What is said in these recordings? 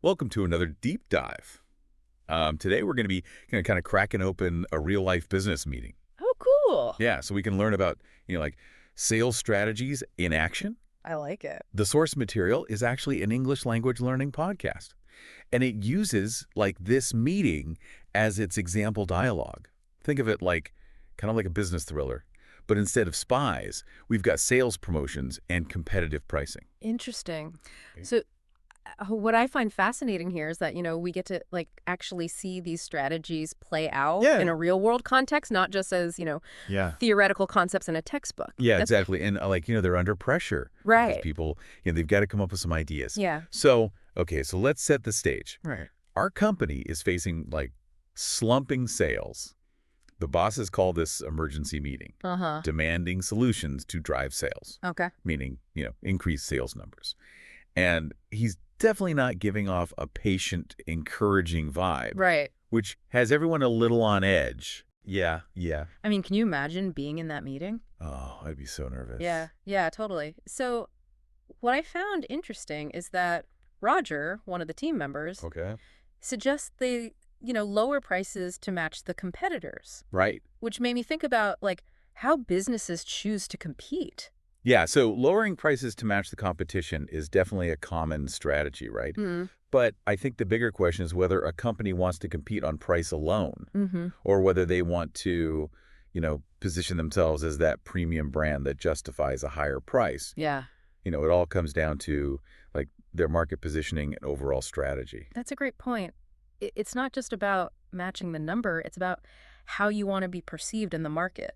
Welcome to another deep dive. Today we're going to be kind of cracking open a real life business meeting. Oh, cool. Yeah, so we can learn about, like sales strategies in action. I like it. The source material is actually an English language learning podcast, and it uses like this meeting as its example dialogue. Think of it like kind of like a business thriller, but instead of spies, we've got sales promotions and competitive pricing. Interesting. Okay. So what I find fascinating here is that, we get to actually see these strategies play out Yeah. in a real world context, not just as, Yeah. theoretical concepts in a textbook. Yeah, That's exactly. And they're under pressure because right. people, they've got to come up with some ideas. Yeah. So, okay, so let's set the stage. Right. Our company is facing slumping sales. The bosses call this emergency meeting, Uh-huh. demanding solutions to drive sales, Okay. meaning, increase sales numbers. And he's definitely not giving off a patient, encouraging vibe, Right. which has everyone a little on edge. Yeah, yeah. I mean, can you imagine being in that meeting? Oh, I'd be so nervous. Yeah, totally. So what I found interesting is that Roger, one of the team members, Okay. suggests they, lower prices to match the competitors. Right. Which made me think about, how businesses choose to compete. Yeah, so lowering prices to match the competition is definitely a common strategy, right? But I think the bigger question is whether a company wants to compete on price alone or whether they want to, position themselves as that premium brand that justifies a higher price. Yeah. It all comes down to their market positioning and overall strategy. That's a great point. It's not just about matching the number, it's about how you want to be perceived in the market.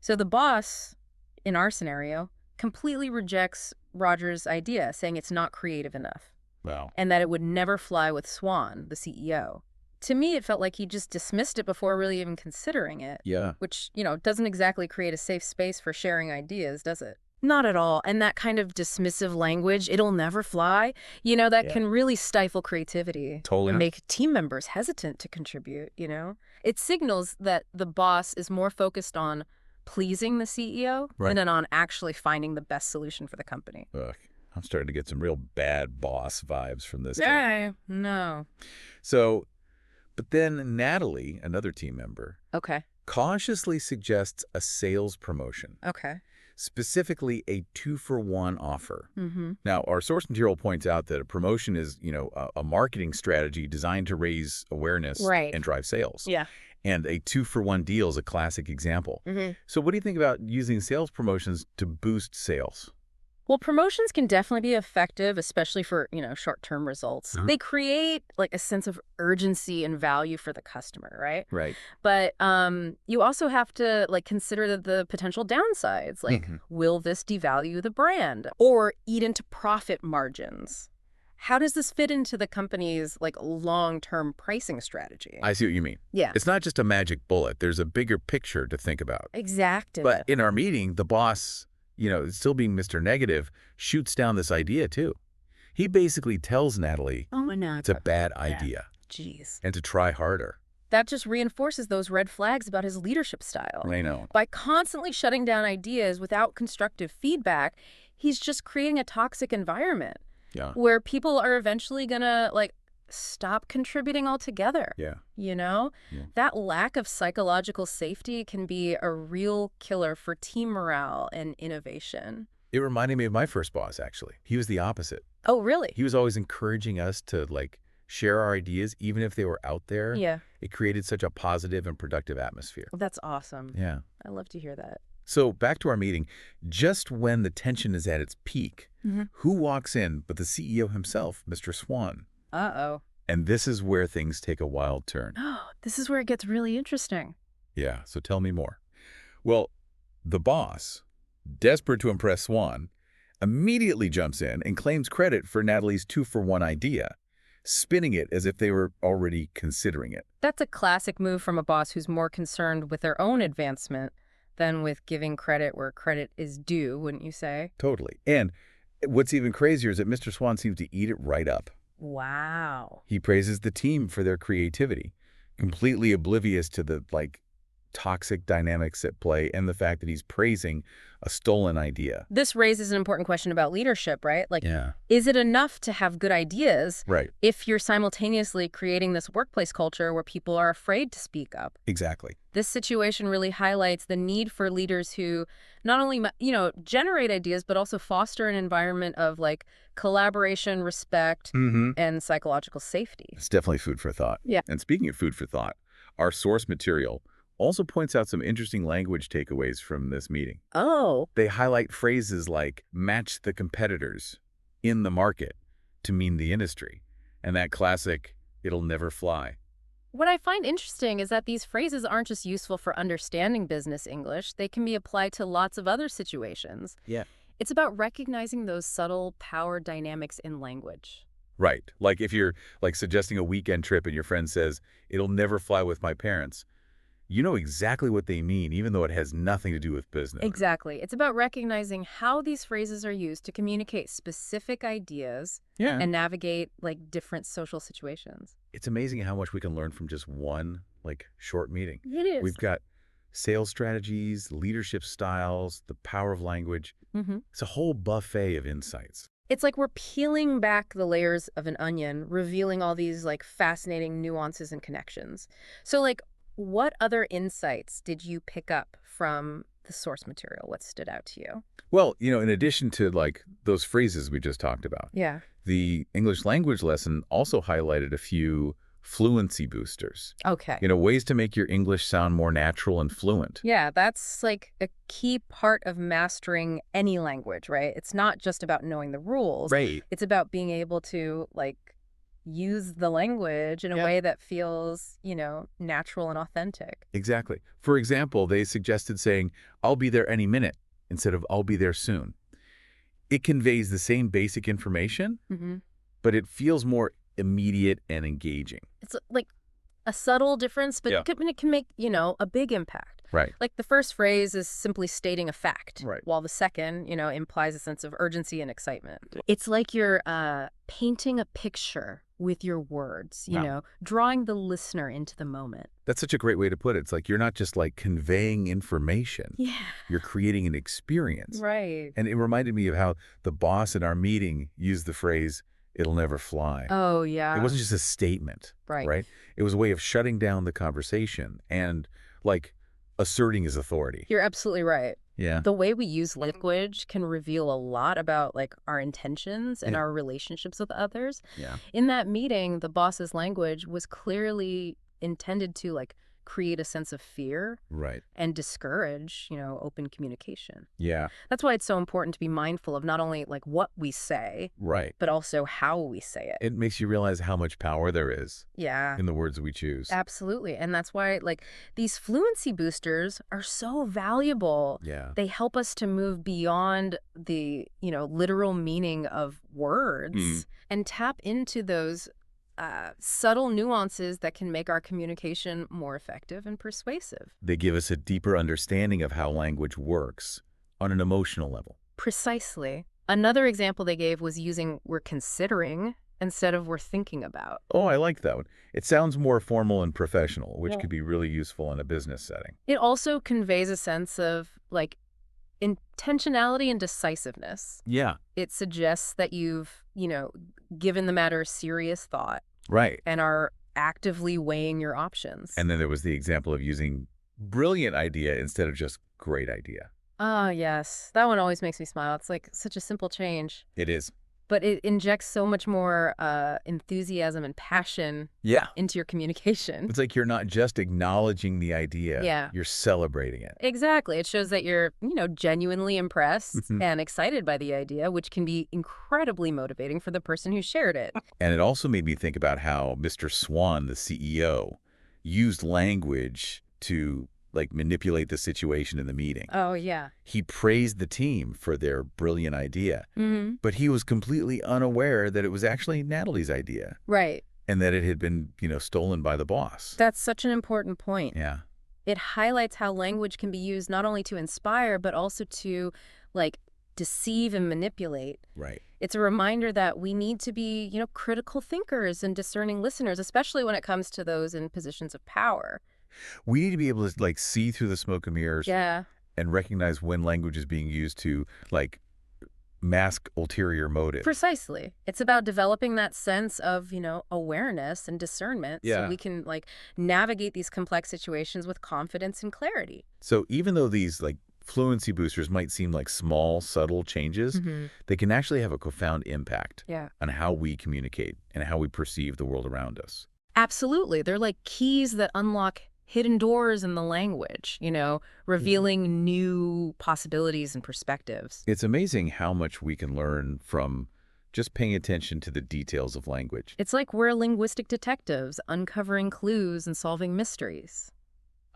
So the boss, in our scenario, completely rejects Roger's idea, saying it's not creative enough Wow. and that it would never fly with Swan, the CEO. To me, it felt like he just dismissed it before really even considering it, Yeah. which, doesn't exactly create a safe space for sharing ideas, does it? Not at all. And that kind of dismissive language, it'll never fly, that Yeah. can really stifle creativity. Totally. And make team members hesitant to contribute, It signals that the boss is more focused on pleasing the CEO Right. than on actually finding the best solution for the company. Ugh, I'm starting to get some real bad boss vibes from this guy. Yeah, no. So, but then Natalie, another team member, Okay. cautiously suggests a sales promotion, Okay. specifically a 2-for-1 offer. Mm-hmm. Now, our source material points out that a promotion is, a marketing strategy designed to raise awareness Right. and drive sales. Yeah. And a 2-for-1 deal is a classic example. Mm-hmm. So what do you think about using sales promotions to boost sales? Well, promotions can definitely be effective, especially for, short-term results. They create a sense of urgency and value for the customer, right? Right. But you also have to consider the potential downsides. Will this devalue the brand or eat into profit margins? How does this fit into the company's long-term pricing strategy? I see what you mean. Yeah. It's not just a magic bullet. There's a bigger picture to think about. Exactly. But in our meeting, the boss, still being Mr. Negative, shoots down this idea too. He basically tells Natalie it's a bad idea Jeez. and to try harder. That just reinforces those red flags about his leadership style. I know. By constantly shutting down ideas without constructive feedback, he's just creating a toxic environment. Yeah. Where people are eventually going to stop contributing altogether. Yeah. Yeah. That lack of psychological safety can be a real killer for team morale and innovation. It reminded me of my first boss, actually. He was the opposite. Oh, really? He was always encouraging us to share our ideas, even if they were out there. Yeah. It created such a positive and productive atmosphere. That's awesome. Yeah. I love to hear that. So back to our meeting, just when the tension is at its peak, who walks in but the CEO himself, Mr. Swan? Uh-oh. And this is where things take a wild turn. This is where it gets really interesting. Yeah, so tell me more. Well, the boss, desperate to impress Swan, immediately jumps in and claims credit for Natalie's 2-for-1 idea, spinning it as if they were already considering it. That's a classic move from a boss who's more concerned with their own advancement than with giving credit where credit is due, wouldn't you say? Totally. And what's even crazier is that Mr. Swan seems to eat it right up. Wow. He praises the team for their creativity, completely oblivious to the, toxic dynamics at play and the fact that he's praising a stolen idea. This raises an important question about leadership, right? Like, Yeah. is it enough to have good ideas Right. if you're simultaneously creating this workplace culture where people are afraid to speak up? Exactly. This situation really highlights the need for leaders who not only, generate ideas, but also foster an environment of like collaboration, respect, and psychological safety. It's definitely food for thought. Yeah. And speaking of food for thought, our source material also points out some interesting language takeaways from this meeting. Oh. They highlight phrases like match the competitors in the market to mean the industry, and that classic, it'll never fly. What I find interesting is that these phrases aren't just useful for understanding business English. They can be applied to lots of other situations. Yeah. It's about recognizing those subtle power dynamics in language. Right. Like if you're like suggesting a weekend trip and your friend says, it'll never fly with my parents, you know exactly what they mean, even though it has nothing to do with business. Exactly. It's about recognizing how these phrases are used to communicate specific ideas and navigate like different social situations. It's amazing how much we can learn from just one like short meeting. It is. We've got sales strategies, leadership styles, the power of language. It's a whole buffet of insights. It's like we're peeling back the layers of an onion, revealing all these like fascinating nuances and connections. So like, what other insights did you pick up from the source material? What stood out to you? Well, in addition to like those phrases we just talked about, Yeah. the English language lesson also highlighted a few fluency boosters. Okay. Ways to make your English sound more natural and fluent. Yeah, that's like a key part of mastering any language, right? It's not just about knowing the rules. Right. It's about being able to like use the language in a way that feels, natural and authentic. Exactly. For example, they suggested saying, I'll be there any minute instead of I'll be there soon. It conveys the same basic information, but it feels more immediate and engaging. It's like a subtle difference, but it can make, a big impact. Right. Like the first phrase is simply stating a fact, Right. while the second, implies a sense of urgency and excitement. It's like you're painting a picture with your words, drawing the listener into the moment. That's such a great way to put it. It's like you're not just like conveying information. Yeah. You're creating an experience. Right. And it reminded me of how the boss in our meeting used the phrase, it'll never fly. Oh, yeah. It wasn't just a statement, right? It was a way of shutting down the conversation and like asserting his authority. You're absolutely right. Yeah. The way we use language can reveal a lot about like our intentions and our relationships with others. Yeah. In that meeting, the boss's language was clearly intended to like create a sense of fear and discourage, open communication. Yeah. That's why it's so important to be mindful of not only like what we say, but also how we say it. It makes you realize how much power there is in the words we choose. Absolutely. And that's why like these fluency boosters are so valuable. Yeah. They help us to move beyond the, literal meaning of words and tap into those subtle nuances that can make our communication more effective and persuasive. They give us a deeper understanding of how language works on an emotional level. Precisely. Another example they gave was using "we're considering" instead of "we're thinking about." Oh, I like that one. It sounds more formal and professional, which could be really useful in a business setting. It also conveys a sense of like intentionality and decisiveness. Yeah. It suggests that you've, given the matter serious thought. Right. And are actively weighing your options. And then there was the example of using brilliant idea instead of just great idea. Ah, yes. That one always makes me smile. It's like such a simple change. It is. But it injects so much more enthusiasm and passion into your communication. It's like you're not just acknowledging the idea. You're celebrating it. Exactly. It shows that you're, genuinely impressed and excited by the idea, which can be incredibly motivating for the person who shared it. And it also made me think about how Mr. Swan, the CEO, used language to like manipulate the situation in the meeting. Oh, yeah. He praised the team for their brilliant idea, but he was completely unaware that it was actually Natalie's idea. Right. And that it had been, stolen by the boss. That's such an important point. Yeah. It highlights how language can be used not only to inspire, but also to, like, deceive and manipulate. Right. It's a reminder that we need to be, critical thinkers and discerning listeners, especially when it comes to those in positions of power. We need to be able to like see through the smoke and mirrors Yeah. and recognize when language is being used to like mask ulterior motives. Precisely. It's about developing that sense of, awareness and discernment so Yeah. we can navigate these complex situations with confidence and clarity. So even though these like fluency boosters might seem like small, subtle changes, they can actually have a profound impact Yeah. on how we communicate and how we perceive the world around us. Absolutely. They're like keys that unlock hidden doors in the language, revealing new possibilities and perspectives. It's amazing how much we can learn from just paying attention to the details of language. It's like we're linguistic detectives uncovering clues and solving mysteries.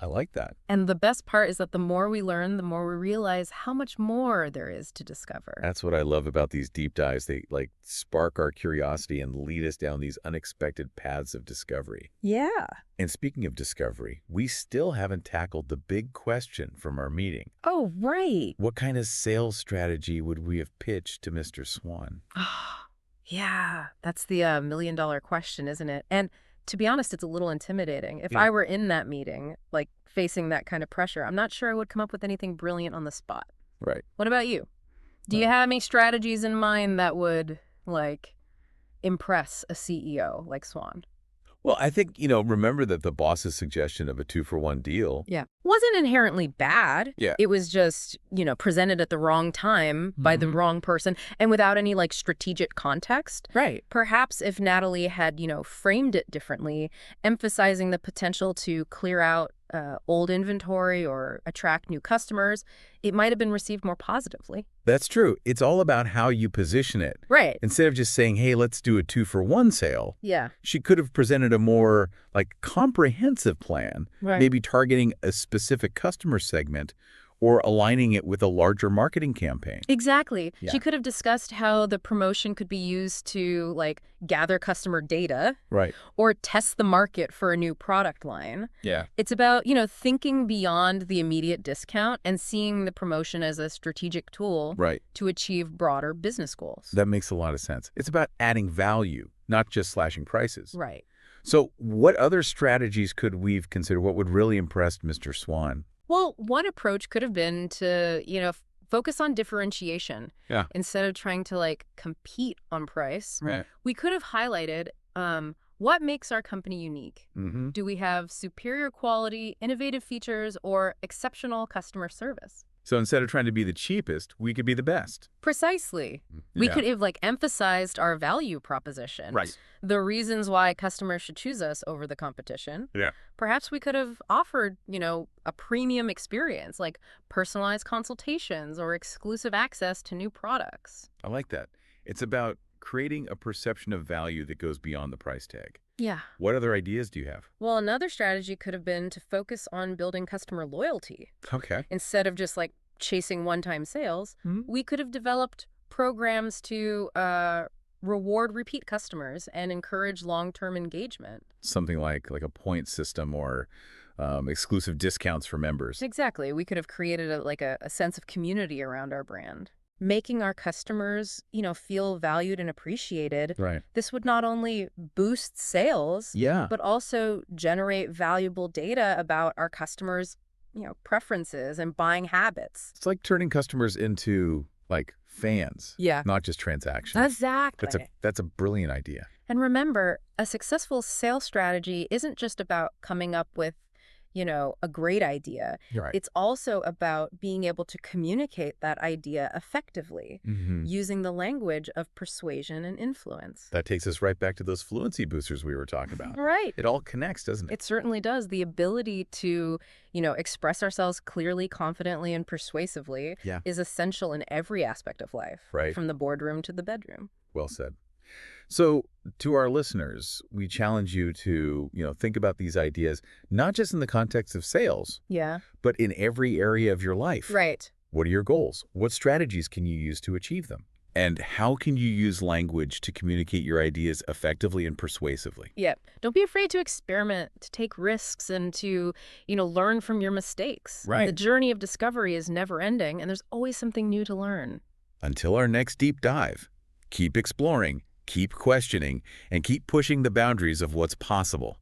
I like that. And the best part is that the more we learn, the more we realize how much more there is to discover. That's what I love about these deep dives. They like spark our curiosity and lead us down these unexpected paths of discovery. Yeah. And speaking of discovery, we still haven't tackled the big question from our meeting. Oh, right. What kind of sales strategy would we have pitched to Mr. Swan? Yeah, that's the million-dollar question, isn't it? And to be honest, it's a little intimidating. If Yeah. I were in that meeting, facing that kind of pressure, I'm not sure I would come up with anything brilliant on the spot. Right. What about you? Do you Right. have any strategies in mind that would, impress a CEO like Swan? Well, I think, remember that the boss's suggestion of a 2-for-1 deal. Yeah. Wasn't inherently bad. Yeah. It was just, presented at the wrong time by the wrong person and without any strategic context. Right. Perhaps if Natalie had, framed it differently, emphasizing the potential to clear out old inventory or attract new customers, it might have been received more positively. That's true. It's all about how you position it. Right. Instead of just saying, hey, let's do a 2-for-1 sale, Yeah. she could have presented a more comprehensive plan, Right. maybe targeting a specific customer segment or aligning it with a larger marketing campaign. Exactly. Yeah. She could have discussed how the promotion could be used to gather customer data Right. or test the market for a new product line. Yeah. It's about, thinking beyond the immediate discount and seeing the promotion as a strategic tool Right. to achieve broader business goals. That makes a lot of sense. It's about adding value, not just slashing prices. Right. So what other strategies could we've considered? What would really impress Mr. Swan? Well, one approach could have been to, focus on differentiation. Yeah. Instead of trying to compete on price. Right. We could have highlighted what makes our company unique. Mm-hmm. Do we have superior quality, innovative features, or exceptional customer service? So instead of trying to be the cheapest, we could be the best. Precisely. We Yeah. could have emphasized our value proposition. Right. The reasons why customers should choose us over the competition. Yeah. Perhaps we could have offered, a premium experience like personalized consultations or exclusive access to new products. I like that. It's about creating a perception of value that goes beyond the price tag. Yeah. What other ideas do you have? Well, another strategy could have been to focus on building customer loyalty. Okay. Instead of just chasing one-time sales, we could have developed programs to reward repeat customers and encourage long-term engagement. Something like a point system or exclusive discounts for members. Exactly. We could have created a sense of community around our brand. Making our customers, feel valued and appreciated. Right. This would not only boost sales, Yeah. but also generate valuable data about our customers' preferences and buying habits. It's like turning customers into fans. Yeah. Not just transactions. Exactly. That's a brilliant idea. And remember, a successful sales strategy isn't just about coming up with, a great idea. You're right. It's also about being able to communicate that idea effectively, using the language of persuasion and influence. That takes us right back to those fluency boosters we were talking about. Right. It all connects, doesn't it? It certainly does. The ability to, express ourselves clearly, confidently, and persuasively Yeah. is essential in every aspect of life, Right. from the boardroom to the bedroom. Well said. So to our listeners, we challenge you to, think about these ideas, not just in the context of sales, Yeah. but in every area of your life. Right. What are your goals? What strategies can you use to achieve them? And how can you use language to communicate your ideas effectively and persuasively? Yep. Don't be afraid to experiment, to take risks, and to, learn from your mistakes. Right. The journey of discovery is never ending, and there's always something new to learn. Until our next deep dive, keep exploring, keep questioning, and keep pushing the boundaries of what's possible.